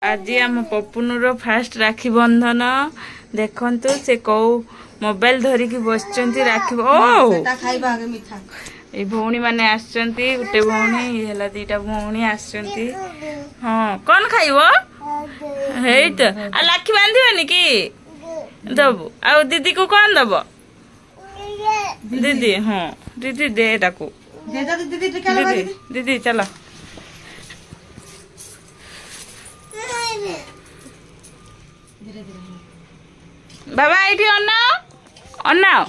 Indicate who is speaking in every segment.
Speaker 1: आज आम पपुनुर फास्ट राखी बंधन देखंतु से कौ मोबाइल धरिकी बसचंती राखी ए भौणी माने आसचंती गुटे भौणी हेला दीटा भौणी आसचंती। हाँ कौन खाइबो हे तो आ राखी बांधिबनी की दबो आ दीदी को कौन दबो दीदी। हाँ दीदी दे ताको दीदी चलो बाबा ये अनाओ अनाओ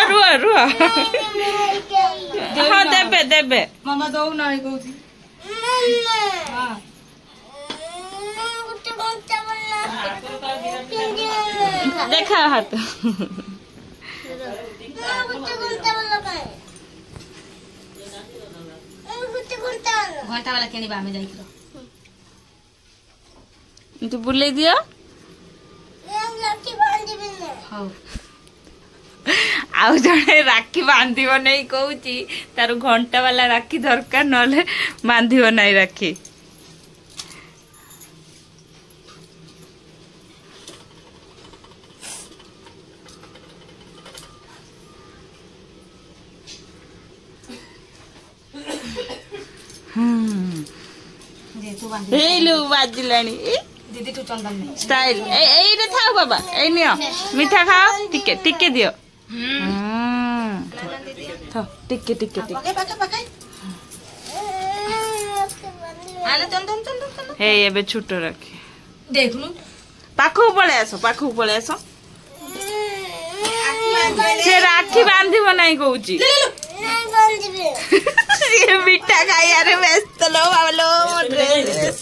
Speaker 1: रुआ रुआ हाँ देबे देबे मामा दो ना कहूची देखा हाथ घंटा वाला केनी बामे जाई तू बुले दियो आउ जड़े राखी बांधिब नहीं कहूची तार घंटा वाला राखी दरकार नले बांधिब नहीं राखी। बाजिलानी दीदी तू चंदन स्टाइल ए रे थाओ बाबा ए नियो मीठा खाओ टिके टिके दियो थाओ टिके टिके टिके आले चंदन चंदन हे एबे छुटो रखी देखनु पाखो पळे आसो से राखी बांधिब नाही कहूची ये मीठा खाई अरे व्यस्त लो बाबलो ड्रेस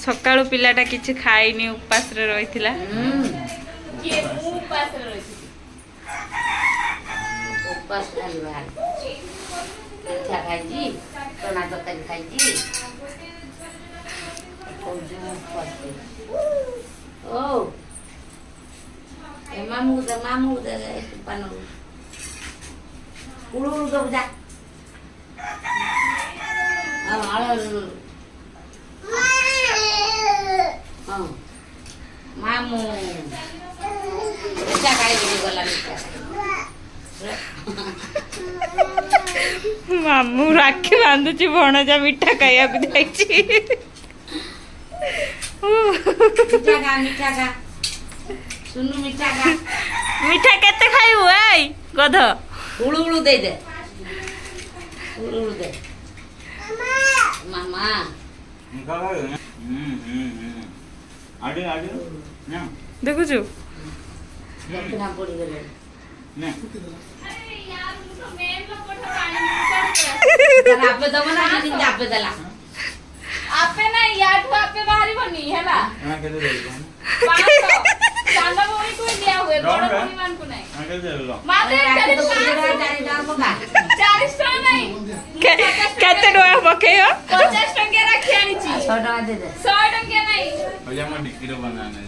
Speaker 1: सकाळु पिलाटा किछि खाइनी उपास रे रहिथिला उपास खाली बाहर पिठा खाइजी चना तरकारी खाइजी ओ ए मामू दे पानो उड़ू दो जा हाँ मामू पिठा खाइजी गला मामू राखी बांधुची भणजा मीठा खाइया मीठा खा सुनु मीठा खा मीठा केते खाइबु ए गध उळु उळु दे दे उळु उळु दे मामा आडे आडे ना देखु छु दक्षिणा पड़ी गेले ना अरे यार तो मेन लोग कोठा पानी आपे दबो ना दिन आपे दला आपे ना यार तो आपे बाहरी बनी हैला हां केते दे चांदा बोली को दिया हुए बड़ बोली मान को नहीं हां केते लो माते 40 टका नहीं केते डोया बकेयो 50 टका रखी आनी छी 100 टका दे दे 100 टका नहीं भैया मैं डिक्की बनाना है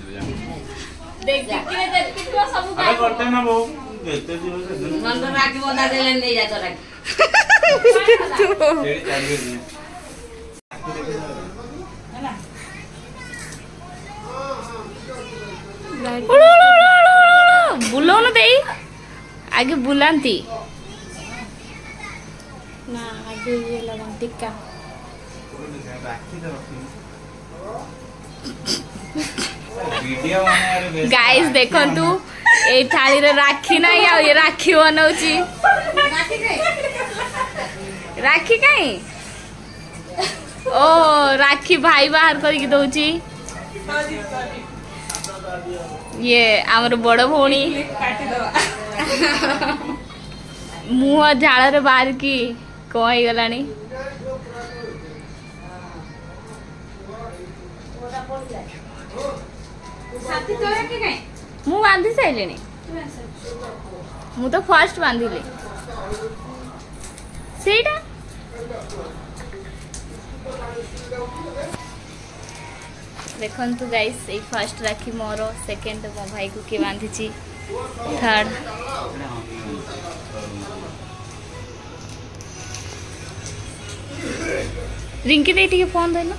Speaker 1: देख डिक्की में दे कितना सब अरे करते ना वो देते जी मन तो राखी बंधा देले नहीं जातो राखी तेरी चाल गई बुलाओ ना दे आगे बुलांती ना आगे ये लगा टिक्का गाइस देखो तू ए थाली रे राखी ना या ये राखी बनाउची राखी काई ओ राखी भाई बाहर करके दउची ये आमर बड़ भौणी मुह झाड़ बाहर की कौन गलानी मु बांधी सारे मु तो फर्स्ट बांधिली सेटा देखंतु गाइस ए फर्स्ट राखी मोर सेकंड मो भाई को के बांधी थर्ड रिंकी दे टिके फोन देना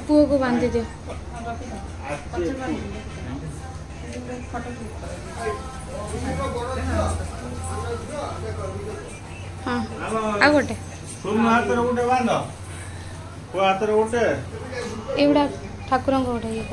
Speaker 1: पुओ को बांध दे हाँ आ गोटे एवढा ठाकुर गोटे ये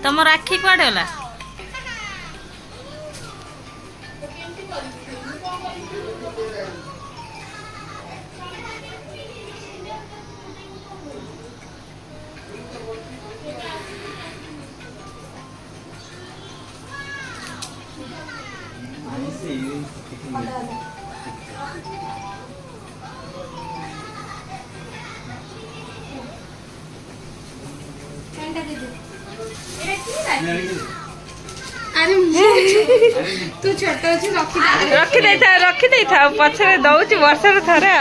Speaker 1: तुम राखी कुआडे होला तू छोट अच्छी रखी दे था पछरे दउची वर्षर थरे आ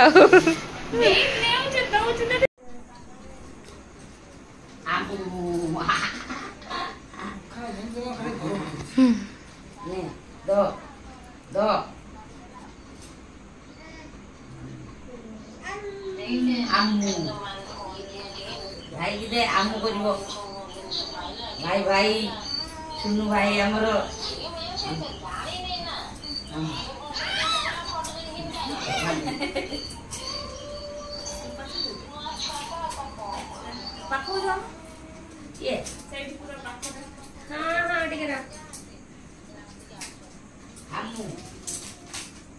Speaker 2: भाई दे आमु करिवो भाई भाई सुनु भाई हमरो पाखो जा ये सेट पूरा पाखो हां हां ठीक है आमु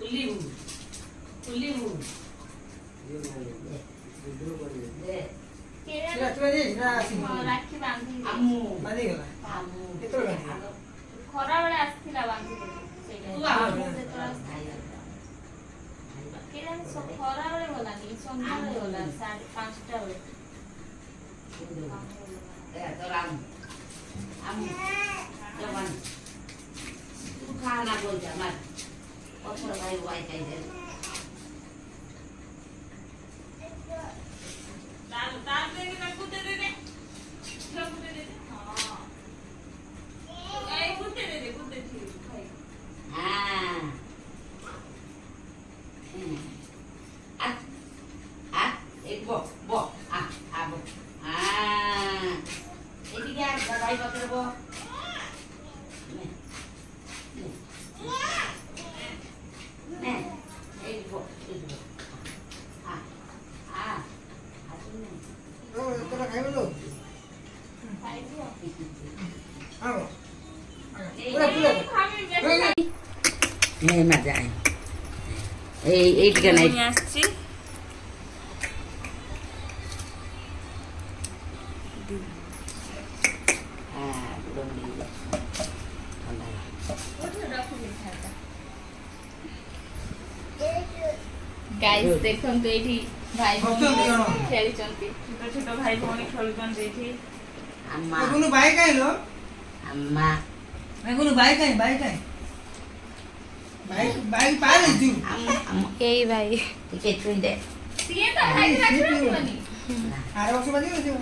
Speaker 2: तुलिबु दे राखी बांधी आमु बांधी गला आमु केतो खरा बेले आस्थिला बांधी तू आमु केरा सब खरा बेले गला नि संध्या बेले गला 5:30 टा बेले ए तो आमु जवान तू खाना बोल जा मत पछर भाई वाई जाई दे ताल दे के कुत्ते दे दे कुत्ते दे हां ए कुत्ते दे दे कुत्ते ठीक हां आ एक बो आ बो एटी क्या दवाई पकड़ बो ने एक बो तोरा खाइबो लो खाइ दियो आओ पूरा नहीं मजा आए ए 8 का नाइट आछि
Speaker 1: गाइस देखन तो एठी भाई खेली चंती छोट छोट भाई भौणी खेलुचन देठी
Speaker 2: अम्मा
Speaker 3: कोनो भाई काई लो
Speaker 2: अम्मा
Speaker 3: कोनो भाई काई भाई पाले तू
Speaker 1: यही भाई
Speaker 2: ठीक है तू दे
Speaker 1: सिए तो भाई राखी बनी
Speaker 3: आरे वर्ष बांधी हो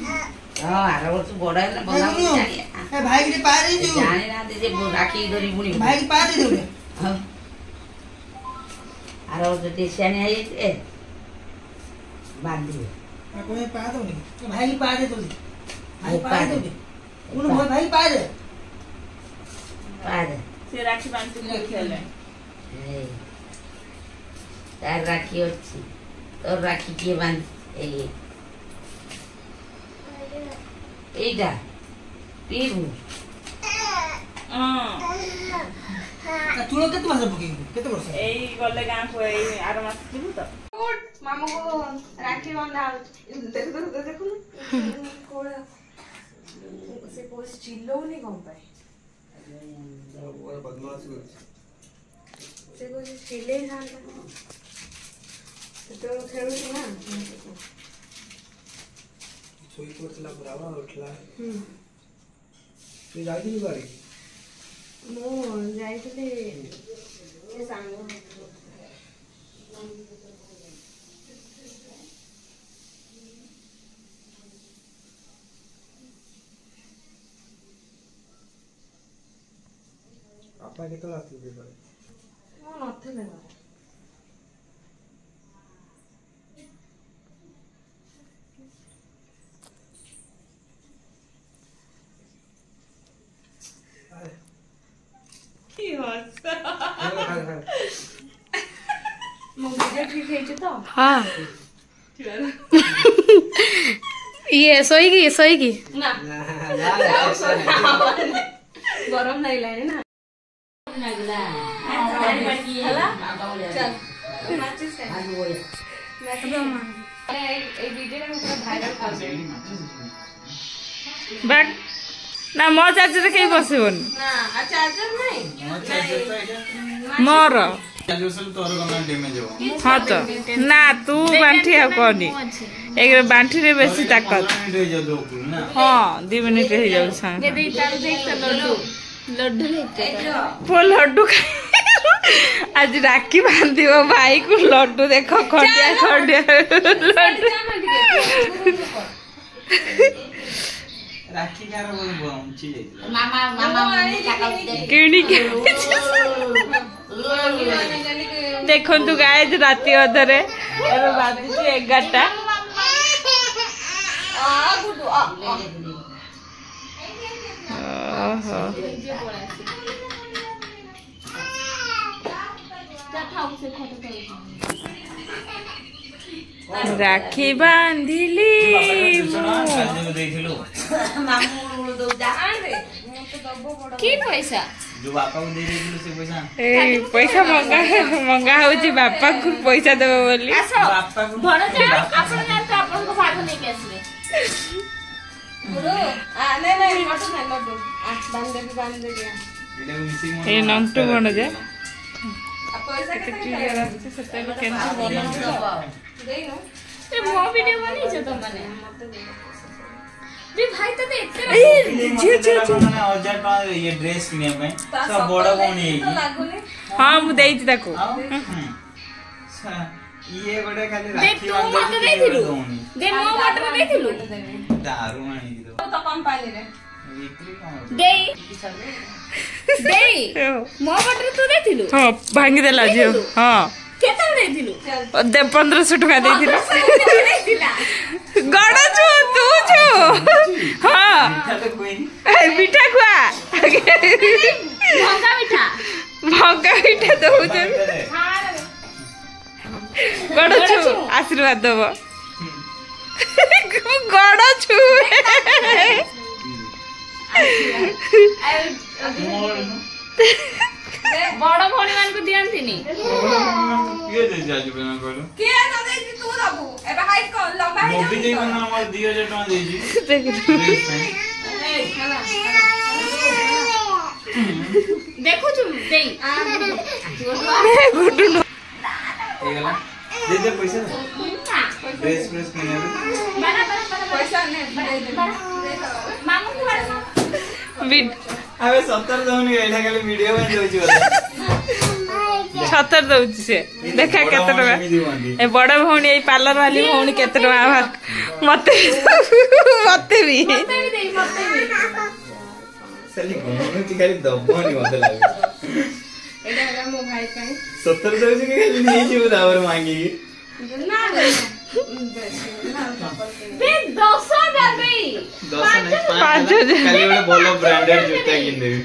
Speaker 4: हां आरे वर्ष बड़ा है ना बंगा जानी
Speaker 3: ए भाई के पारे जो
Speaker 4: जाने ना दे राखी धरी बुनी
Speaker 3: भाई के पारे दे
Speaker 4: हां आरे वर्ष देशाने आई ए बांधी
Speaker 3: कोई पा दो नहीं भाई के पारे दो भाई पारे दो उन भाई पारे
Speaker 2: से राखी बांधते खेले
Speaker 4: तार राखी अच्छी तो राखी किए बांध এইটা পিবু
Speaker 3: তুলো কেতে মাস বুকিং কেতে করছ
Speaker 2: এই গলে গাঁ কো এই আর মাস দিবু তো
Speaker 1: মামু কো রাখি বাঁধা দেখো দেখো কোড়া সে পোস্ট চিল্লো নি কম পায়
Speaker 3: बदमाश
Speaker 1: से कुछ खेले था तो खेलू ना
Speaker 3: सोई को चला बराबर उठला तू जाई दी बारी
Speaker 1: मो जाई थे ये सांग
Speaker 3: आपा केतला आथि दे बारी
Speaker 1: मो नथिले
Speaker 2: কি হচ্ছে
Speaker 1: मो वीडियो ठीक है तो
Speaker 5: हाँ ये सोएगी
Speaker 1: ना गरम नहीं लाने ना
Speaker 4: নাগলা
Speaker 1: हला चल मैचेस है ए वीडियो में पूरा वायरल कर दे
Speaker 2: बैक ना मो चार्जर के बसिबन
Speaker 1: ना आ चार्जर नहीं
Speaker 2: मोर
Speaker 6: चार्जर से तोर गना डैमेज हो
Speaker 2: हां तो ना तू बांठी आ कोनी एक बांठी रे बेसी ताकत
Speaker 6: मिनट हो जा दो ना
Speaker 2: हां 2 मिनट हो जाऊ संग
Speaker 1: दे दे तार देख तो लड्डू
Speaker 2: वो लड्डू आज राखी बांधिबो भाई को लड्डू देखो खटिया लड्डू
Speaker 6: राखी कार बोल बमची जाई
Speaker 4: মামা মামা টাকা দে
Speaker 2: किणी के देखो तू गाइस राती अधरे एबे बाजी 11टा
Speaker 1: आ गुडू आ
Speaker 2: ओहो राखी बांधिली
Speaker 6: काजू देखिलो
Speaker 4: মামু দৌড়া
Speaker 1: की पैसा
Speaker 6: जो बापा को दे देथिलो से पैसा
Speaker 2: ए पैसा मंगा होची बापा को पैसा देबो बोली
Speaker 6: बापा को
Speaker 1: बड़ जा आपण जान तो आपण को भाग नहीं के आसले गुरु आ नहीं नहीं मत नहीं लड्डू आ बांध दे
Speaker 6: इले मिसिंग
Speaker 2: ए नंटू बन जा
Speaker 1: आ पैसा के
Speaker 2: सेते केन बन
Speaker 1: देई नो
Speaker 2: ए मो वीडियो बनी छ त माने
Speaker 1: भी भाई तो इतने
Speaker 6: माने 1000 टका ये ड्रेस किने में सब बड़ कोनी
Speaker 1: तो लागुने
Speaker 2: हां मु देई छी ताको
Speaker 6: ये गोटे खाली
Speaker 1: दे
Speaker 6: राखी
Speaker 1: तू मत देथिलु दे मो मत देथिलु
Speaker 6: दारू आनी दो
Speaker 1: तो कम पाले रे
Speaker 6: बिक्री कम
Speaker 1: देई देई मो मत तू देथिलु
Speaker 2: हां भांगी देला जियो हां
Speaker 1: केता देथिलु
Speaker 2: दे 1500 टका देथिलु
Speaker 1: देथिला
Speaker 2: गड़ छु तू छु हां
Speaker 6: तो कोई नहीं
Speaker 2: ए मिठा खुआ
Speaker 1: महंगा मीठा
Speaker 2: तो हो जे
Speaker 1: हां
Speaker 2: गड़ छु आशीर्वाद देबो गड़ छु
Speaker 1: बड़ भणी मान को दियंतिनी
Speaker 6: ये दे जाजू पे मैं कहलो
Speaker 1: के तो दे तू दबु एबे हाइट को लंबा है
Speaker 6: मोबी जे बना हमर 2000 टका दे जी
Speaker 2: देख
Speaker 1: देखो तुम देई
Speaker 2: गुड्डू
Speaker 6: ए गला दे दे पैसा ड्रेस प्रेस किने
Speaker 1: बराबर पैसा ने मामू को
Speaker 2: विड
Speaker 6: अबे 70 दउनी एटा खाली वीडियो में दोची बोले
Speaker 2: 6
Speaker 1: सतर दउची से देखा केते टका ए बड़ भौणी ए पार्लर वाली भौणी केते टका मते मते भी
Speaker 6: साली घुमनु खाली दबनी मते लागे
Speaker 1: एटा है मो भाई ପାଇଁ
Speaker 6: 70 दउची के खाली नहीं जीव दावर मांगी
Speaker 1: ना बे 10 देबी
Speaker 6: 10 नहीं 5 खाली बड़े बोलो ब्रांडेड जूता किन देबी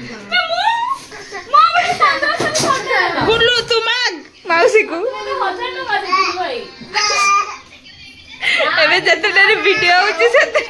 Speaker 1: गुल्लू तू माग माउसी को एबे जते वीडियो होची सेते